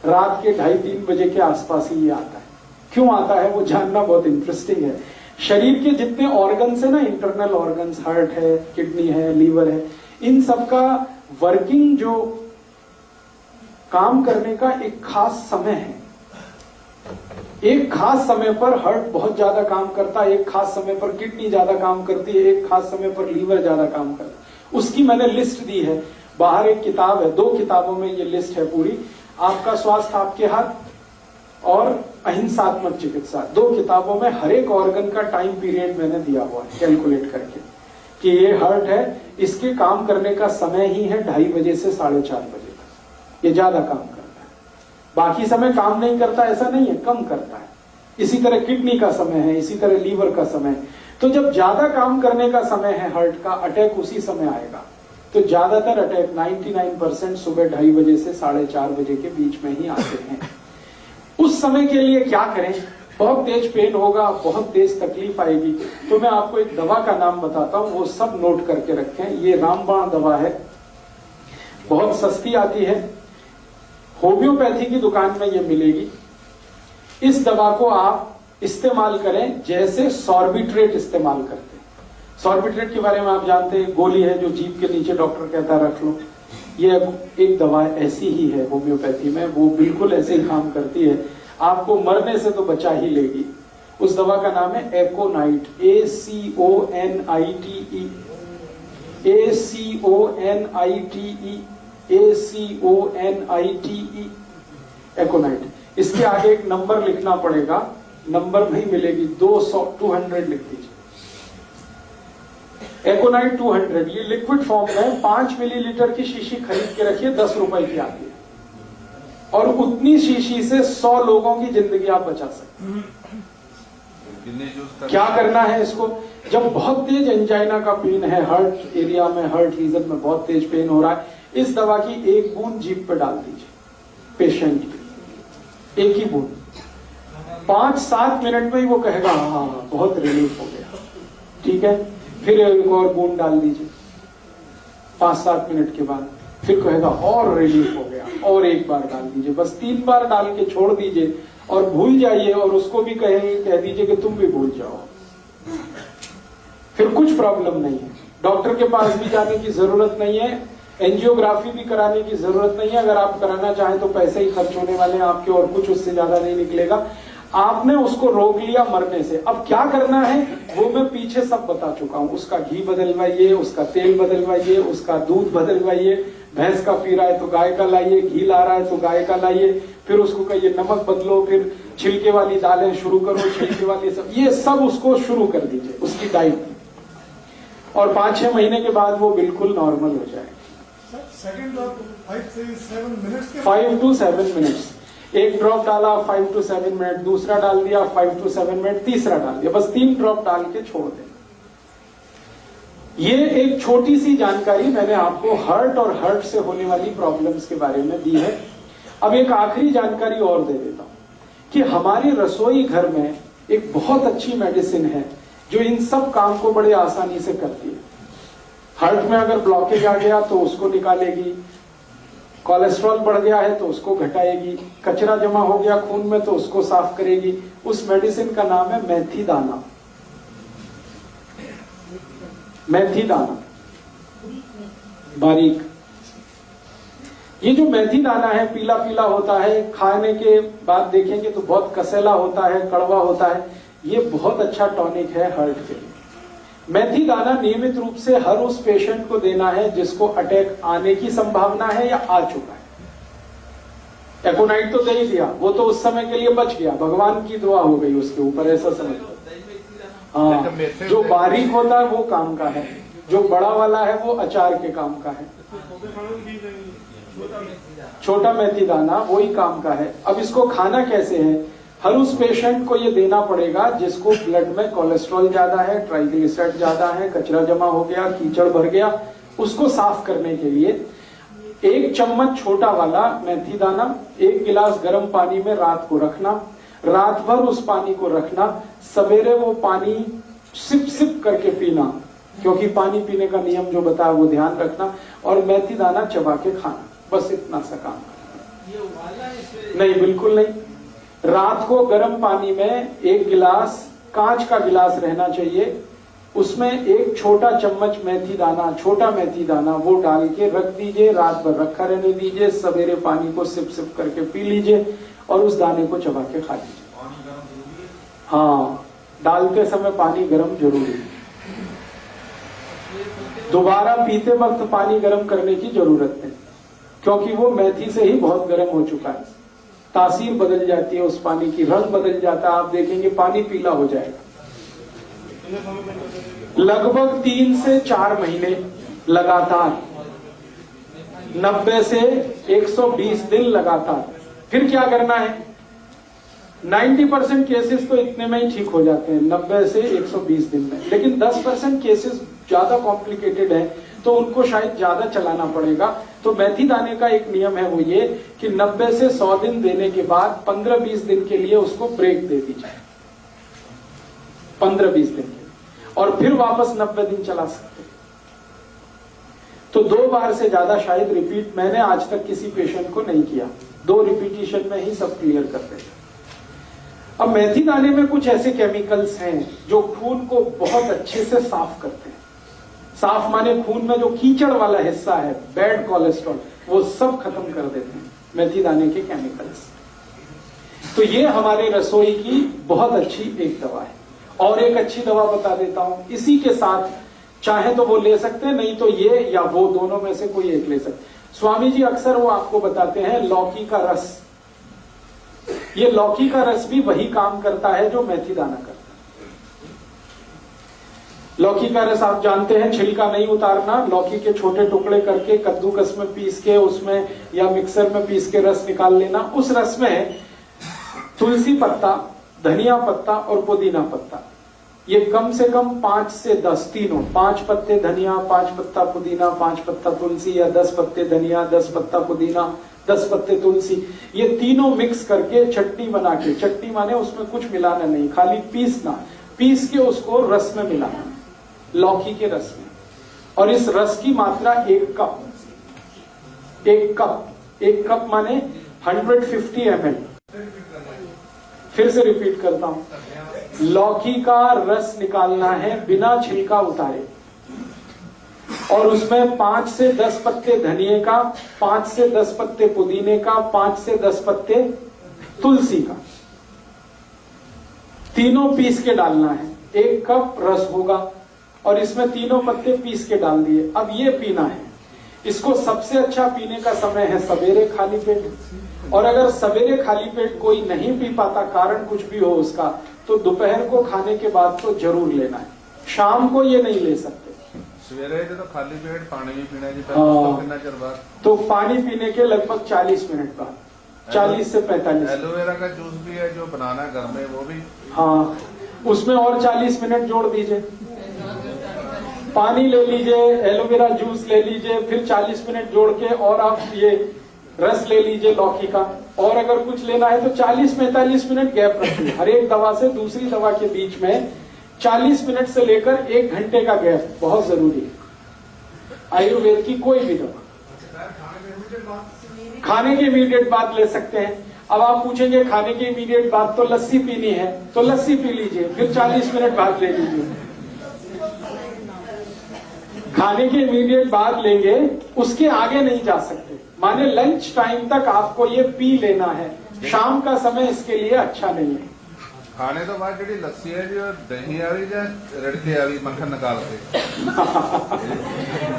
रात के 2:30-3 बजे के आसपास ही ये आता है। क्यों आता है वो जानना बहुत इंटरेस्टिंग है। शरीर के जितने ऑर्गन्स है ना, इंटरनल ऑर्गन्स, हार्ट है, किडनी है, लीवर है, इन सब का वर्किंग जो काम करने का एक खास समय है। एक खास समय पर हार्ट बहुत ज्यादा काम करता है, एक खास समय पर किडनी ज्यादा काम करती है, एक खास समय पर लीवर ज्यादा काम करता है। उसकी मैंने लिस्ट दी है, बाहर एक किताब है, 2 किताबों में ये लिस्ट है पूरी। आपका स्वास्थ्य आपके हाथ और अहिंसात्मक चिकित्सा, 2 किताबों में हर एक ऑर्गन का टाइम पीरियड मैंने दिया हुआ है कैलकुलेट करके कि ये हार्ट है, इसके काम करने का समय ही है 2:30 बजे से 4:30 बजे तक। ये ज्यादा काम करता है, बाकी समय काम नहीं करता ऐसा नहीं है, कम करता है। इसी तरह किडनी का समय है, इसी तरह लीवर का समय। तो जब ज्यादा काम करने का समय है हार्ट का, अटैक उसी समय आएगा। तो ज्यादातर अटैक 99% सुबह 2:30 बजे से 4:30 बजे के बीच में ही आते हैं। उस समय के लिए क्या करें? बहुत तेज पेन होगा, बहुत तेज तकलीफ आएगी, तो मैं आपको एक दवा का नाम बताता हूं, वो सब नोट करके रखें। ये रामबाण दवा है, बहुत सस्ती आती है, होम्योपैथी की दुकान में ये मिलेगी। इस दवा को आप इस्तेमाल करें जैसे सॉर्बिट्रेट इस्तेमाल करते हैं। सॉर्बिट्रेट के बारे में आप जानते हैं, गोली है जो जीभ के नीचे डॉक्टर कहता है रख लो। ये एक दवा ऐसी ही है होम्योपैथी में, वो बिल्कुल ऐसे ही काम करती है, आपको मरने से तो बचा ही लेगी। उस दवा का नाम है एकोनाइट, ACONITE, ACONITE, ACONITE, एकोनाइट। इसके आगे एक नंबर लिखना पड़ेगा, नंबर नहीं मिलेगी, 200 लिख दीजिए। एकोनाइट 200, ये लिक्विड फॉर्म में 5 मिलीलीटर की शीशी खरीद के रखिए, 10 रुपए की आती है, और उतनी शीशी से 100 लोगों की जिंदगी आप बचा सकते हैं। क्या करना है इसको, जब बहुत तेज एंजाइना का पेन है, हार्ट एरिया में, हार्ट रीजन में बहुत तेज पेन हो रहा है, इस दवा की एक बूंद जीभ पे डाल दीजिए पेशेंट की, एक ही बूंद। 5-7 मिनट में ही वो कहेगा हाँ बहुत रिलीफ हो गया, ठीक है। फिर एक और बूंद डाल दीजिए 5-7 मिनट के बाद, फिर कहेगा और रिलीफ हो गया, और एक बार डाल दीजिए। बस 3 बार डाल के छोड़ दीजिए और भूल जाइए, और उसको भी कह दीजिए कि तुम भी भूल जाओ, फिर कुछ प्रॉब्लम नहीं है। डॉक्टर के पास भी जाने की जरूरत नहीं है, एंजियोग्राफी भी कराने की जरूरत नहीं है। अगर आप कराना चाहें तो पैसे ही खर्च होने वाले हैं आपके, और कुछ उससे ज्यादा नहीं निकलेगा। आपने उसको रोक लिया मरने से, अब क्या करना है वो मैं पीछे सब बता चुका हूं। उसका घी बदलवाइए, उसका तेल बदलवाइए, उसका दूध बदलवाइए, भैंस का पी रहा है तो गाय का लाइए, घी ला रहा है तो गाय का लाइए, फिर उसको कहिए नमक बदलो, फिर छिलके वाली दालें शुरू करो, छिलके वाली सब, ये सब उसको शुरू कर दीजिए उसकी डाइट, और 5-6 महीने के बाद वो बिल्कुल नॉर्मल हो जाएगा। सेकंड ड्रॉप 5 से 7 मिनट्स के 5 to 7 मिनट्स, एक ड्रॉप डाला 5 to 7 मिनट, दूसरा डाल दिया 5 to 7 मिनट, तीसरा डाल दिया, बस 3 ड्रॉप डाल के छोड़ दें। ये एक छोटी सी जानकारी मैंने आपको हार्ट और हार्ट से होने वाली प्रॉब्लम्स के बारे में दी है। अब एक आखिरी जानकारी और दे देता हूं कि हमारी रसोई घर में एक बहुत अच्छी मेडिसिन है जो इन सब काम को बड़े आसानी से करती है। हार्ट में अगर ब्लॉकेज आ गया तो उसको निकालेगी, कोलेस्ट्रॉल बढ़ गया है तो उसको घटाएगी, कचरा जमा हो गया खून में तो उसको साफ करेगी। उस मेडिसिन का नाम है मेथी दाना। मेथी दाना बारीक, ये जो मेथी दाना है पीला पीला होता है, खाने के बाद देखेंगे तो बहुत कसेला होता है, कड़वा होता है। ये बहुत अच्छा टॉनिक है हार्ट के लिए। मेथी दाना नियमित रूप से हर उस पेशेंट को देना है जिसको अटैक आने की संभावना है या आ चुका है। एकोनाइट तो दे ही दिया, वो तो उस समय के लिए बच गया, भगवान की दुआ हो गई उसके ऊपर, ऐसा समझ लो। हाँ, जो बारीक होता है वो काम का है, जो बड़ा वाला है वो अचार के काम का है। छोटा मेथी दाना वही काम का है। अब इसको खाना कैसे है, हर उस पेशेंट को ये देना पड़ेगा जिसको ब्लड में कोलेस्ट्रॉल ज्यादा है, ट्राइग्लिसराइड ज्यादा है, कचरा जमा हो गया, कीचड़ भर गया, उसको साफ करने के लिए 1 चम्मच छोटा वाला मेथी दाना 1 गिलास गर्म पानी में रात को रखना, रात भर उस पानी को रखना, सवेरे वो पानी सिप सिप करके पीना, क्योंकि पानी पीने का नियम जो बताया वो ध्यान रखना, और मेथी दाना चबा के खाना, बस इतना सा काम। नहीं, बिल्कुल नहीं। रात को गर्म पानी में 1 गिलास, कांच का गिलास रहना चाहिए, उसमें 1 छोटा चम्मच मेथी दाना, छोटा मेथी दाना वो डाल के रख दीजिए, रात भर रखा रहने दीजिए, सवेरे पानी को सिप सिप करके पी लीजिए और उस दाने को चबा के खा लीजिए। हाँ, डालते समय पानी गर्म जरूरी है। दोबारा पीते वक्त पानी गर्म करने की जरूरत नहीं, क्योंकि वो मेथी से ही बहुत गर्म हो चुका है, तासीर बदल जाती है उस पानी की, रंग बदल जाता है, आप देखेंगे पानी पीला हो जाएगा। लगभग 3 से 4 महीने लगातार, 90 से 120 दिन लगातार। फिर क्या करना है, 90% केसेस तो इतने में ही ठीक हो जाते हैं, 90 से 120 दिन में, लेकिन 10% केसेस ज्यादा कॉम्प्लिकेटेड है तो उनको शायद ज्यादा चलाना पड़ेगा। तो मेथी दाने का एक नियम है, वो ये कि 90 से 100 दिन देने के बाद 15-20 दिन के लिए उसको ब्रेक दे दीजिए, 15-20 दिन के, और फिर वापस 90 दिन चला सकते हैं। तो 2 बार से ज्यादा शायद रिपीट मैंने आज तक किसी पेशेंट को नहीं किया, 2 रिपीटिशन में ही सब क्लियर कर देते। अब मेथी दाने में कुछ ऐसे केमिकल्स हैं जो खून को बहुत अच्छे से साफ करते हैं। साफ माने खून में जो कीचड़ वाला हिस्सा है, बैड कोलेस्ट्रॉल, वो सब खत्म कर देते हैं मेथी दाने के केमिकल्स। तो ये हमारे रसोई की बहुत अच्छी एक दवा है। और एक अच्छी दवा बता देता हूं, इसी के साथ चाहे तो वो ले सकते हैं, नहीं तो ये या वो दोनों में से कोई एक ले सकते। स्वामी जी अक्सर वो आपको बताते हैं लौकी का रस, ये लौकी का रस भी वही काम करता है जो मेथी दाना करता है। लौकी का रस आप जानते हैं, छिलका नहीं उतारना, लौकी के छोटे टुकड़े करके कद्दूकस में पीस के उसमें या मिक्सर में पीस के रस निकाल लेना। उस रस में तुलसी पत्ता, धनिया पत्ता और पुदीना पत्ता, ये कम से कम 5 से 10 तीनों, 5 पत्ते धनिया, 5 पत्ता पुदीना, 5 पत्ता तुलसी, या 10 पत्ते धनिया, 10 पत्ता पुदीना, 10 पत्ते तुलसी, ये तीनों मिक्स करके चटनी बना के, चटनी माने उसमें कुछ मिलाना नहीं, खाली पीसना, पीस के उसको रस में मिलाना, लौकी के रस में। और इस रस की मात्रा 1 कप माने 150 ml। फिर से रिपीट करता हूं, लौकी का रस निकालना है बिना छिलका उतारे, और उसमें 5 से 10 पत्ते धनिए का, 5 से 10 पत्ते पुदीने का, 5 से 10 पत्ते तुलसी का, तीनों पीस के डालना है। 1 कप रस होगा और इसमें तीनों पत्ते पीस के डाल दिए। अब ये पीना है। इसको सबसे अच्छा पीने का समय है सवेरे खाली पेट, और अगर सवेरे खाली पेट कोई नहीं पी पाता, कारण कुछ भी हो उसका, तो दोपहर को खाने के बाद तो जरूर लेना है। शाम को ये नहीं ले सकते। सवेरे तो खाली पेट पानी भी पीना जी, हाँ। कितना चਿਰ बाद? तो पानी पीने के लगभग 40 मिनट बाद, 40 से 45। एलोवेरा का जूस भी है जो बनाना घर में, वो भी हाँ, उसमें और 40 मिनट जोड़ दीजिए। पानी ले लीजिए, एलोवेरा जूस ले लीजिए, फिर 40 मिनट जोड़ के और आप ये रस ले लीजिए लौकी का। और अगर कुछ लेना है तो 40-45 मिनट गैप रखिए। हर एक दवा से दूसरी दवा के बीच में 40 मिनट से लेकर 1 घंटे का गैप बहुत जरूरी है। आयुर्वेद की कोई भी दवा खाने के इमीडिएट बाद ले सकते हैं। अब आप पूछेंगे खाने के इमीडिएट बाद तो लस्सी पीनी है, तो लस्सी पी लीजिए, फिर 40 मिनट बाद ले लीजिए। खाने के इमीडिएट बाद लेंगे, उसके आगे नहीं जा सकते, माने लंच टाइम तक आपको ये पी लेना है। शाम का समय इसके लिए अच्छा नहीं है। खाने तो बाद जी लस्सी है जो दही आवी या रड़के आवी मक्खन निकाल के।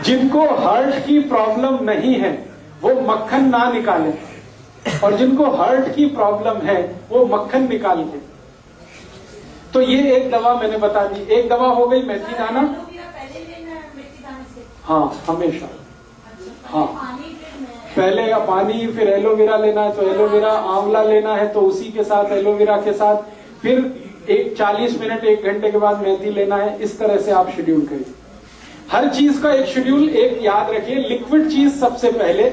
जिनको हार्ट की प्रॉब्लम नहीं है वो मक्खन ना निकाले, और जिनको हार्ट की प्रॉब्लम है वो मक्खन निकाल के। तो ये एक दवा मैंने बता दी। एक दवा हो गई मेथी दाना। हाँ, हमेशा। हाँ, पहले या पानी, फिर एलोवेरा लेना है तो एलोवेरा, आंवला लेना है तो उसी के साथ एलोवेरा के साथ, फिर 40 मिनट 1 घंटे के बाद मेथी लेना है। इस तरह से आप शेड्यूल करिए। हर चीज का एक शेड्यूल। एक याद रखिए, लिक्विड चीज सबसे पहले,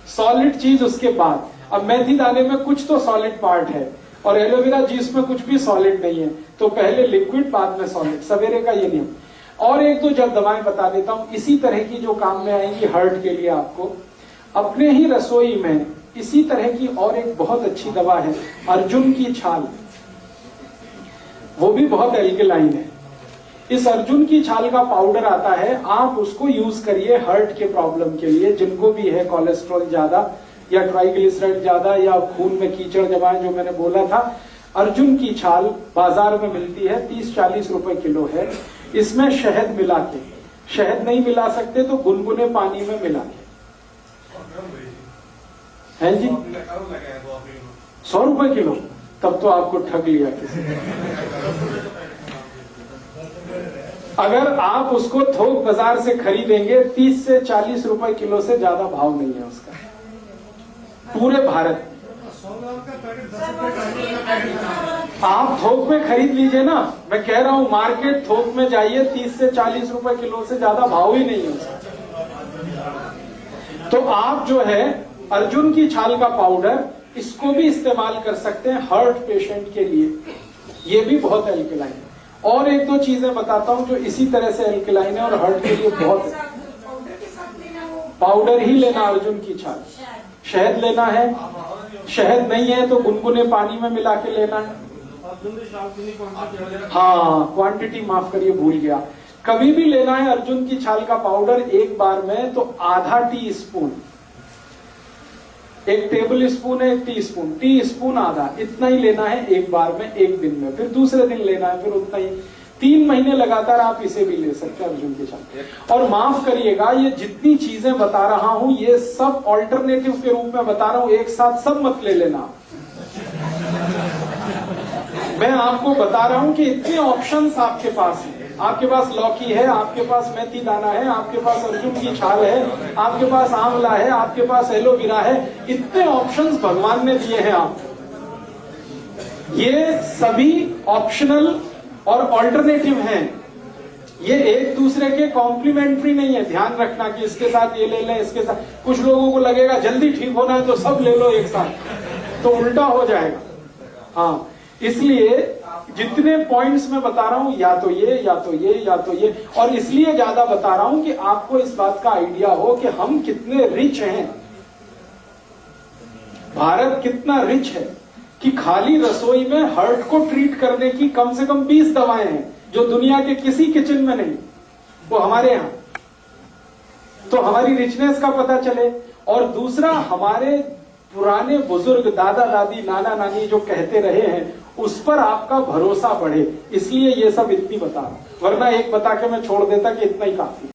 सॉलिड चीज उसके बाद। अब मेथी दाने में कुछ तो सॉलिड पार्ट है और एलोवेरा जूस में कुछ भी सॉलिड नहीं है, तो पहले लिक्विड बाद में सॉलिड, सवेरे का ये नियम। और एक दो जब दवाएं बता देता हूं इसी तरह की जो काम में आएंगी हार्ट के लिए। आपको अपने ही रसोई में इसी तरह की और एक बहुत अच्छी दवा है, अर्जुन की छाल। वो भी बहुत एल्कलाइन है। इस अर्जुन की छाल का पाउडर आता है, आप उसको यूज करिए हार्ट के प्रॉब्लम के लिए। जिनको भी है कोलेस्ट्रॉल ज्यादा या ट्राइग्लिसराइड ज्यादा या खून में कीचड़ जमा, जो मैंने बोला था, अर्जुन की छाल बाजार में मिलती है, 30-40 रुपए किलो है। इसमें शहद मिला के, शहद नहीं मिला सकते तो गुनगुने पानी में मिला के, है जी, 100 रुपए किलो। तब तो आपको ठग लिया किसी ने। अगर आप उसको थोक बाजार से खरीदेंगे 30 से 40 रुपए किलो से ज्यादा भाव नहीं है उसका पूरे भारत। 100 ग्राम का पैकेट 10 रुपए का। आप थोक में खरीद लीजिए ना, मैं कह रहा हूं मार्केट थोक में जाइए, 30 से 40 रुपए किलो से ज्यादा भाव ही नहीं है उसका। तो आप जो है अर्जुन की छाल का पाउडर, इसको भी इस्तेमाल कर सकते हैं हार्ट पेशेंट के लिए। ये भी बहुत एल्कलाइन है। और एक दो चीजें बताता हूं जो इसी तरह से एल्कलाइन है और हार्ट के लिए बहुत। पाउडर ही लेना अर्जुन की छाल। शहद लेना है, शहद नहीं है तो गुनगुने पानी में मिला के लेना है। हाँ, क्वांटिटी माफ करिए, भूल गया। कभी भी लेना है अर्जुन की छाल का पाउडर एक बार में तो आधा टी स्पून, 1 टेबल स्पून है 1 टी स्पून आधा, इतना ही लेना है एक बार में, एक दिन में। फिर दूसरे दिन लेना है, फिर उतना ही। 3 महीने लगातार आप इसे भी ले सकते हैं अर्जुन की छाल। और माफ करिएगा, ये जितनी चीजें बता रहा हूं ये सब ऑल्टरनेटिव के रूप में बता रहा हूं, एक साथ सब मत ले लेना। मैं आपको बता रहा हूं कि इतने ऑप्शंस आपके पास हैं। आपके पास लौकी है, आपके पास मेथी दाना है, आपके पास अर्जुन की छाल है, आपके पास आंवला है, आपके पास एलोवेरा है। इतने ऑप्शंस भगवान ने दिए हैं आपको। ये सभी ऑप्शनल और ऑल्टरनेटिव हैं। ये एक दूसरे के कॉम्प्लीमेंट्री नहीं है। ध्यान रखना कि इसके साथ ये ले लें, इसके साथ। कुछ लोगों को लगेगा जल्दी ठीक होना है तो सब ले लो एक साथ, तो उल्टा हो जाएगा। हाँ, इसलिए जितने पॉइंट्स मैं बता रहा हूं, या तो ये या तो ये या तो ये, और इसलिए ज्यादा बता रहा हूं कि आपको इस बात का आइडिया हो कि हम कितने रिच हैं। भारत कितना रिच है कि खाली रसोई में हार्ट को ट्रीट करने की कम से कम 20 दवाएं हैं जो दुनिया के किसी किचन में नहीं, वो हमारे यहां। तो हमारी रिचनेस का पता चले। और दूसरा, हमारे पुराने बुजुर्ग दादा दादी नाना नानी जो कहते रहे हैं उस पर आपका भरोसा बढ़े, इसलिए ये सब इतनी बता रहा हूं। वरना एक बता के मैं छोड़ देता कि इतना ही काफी।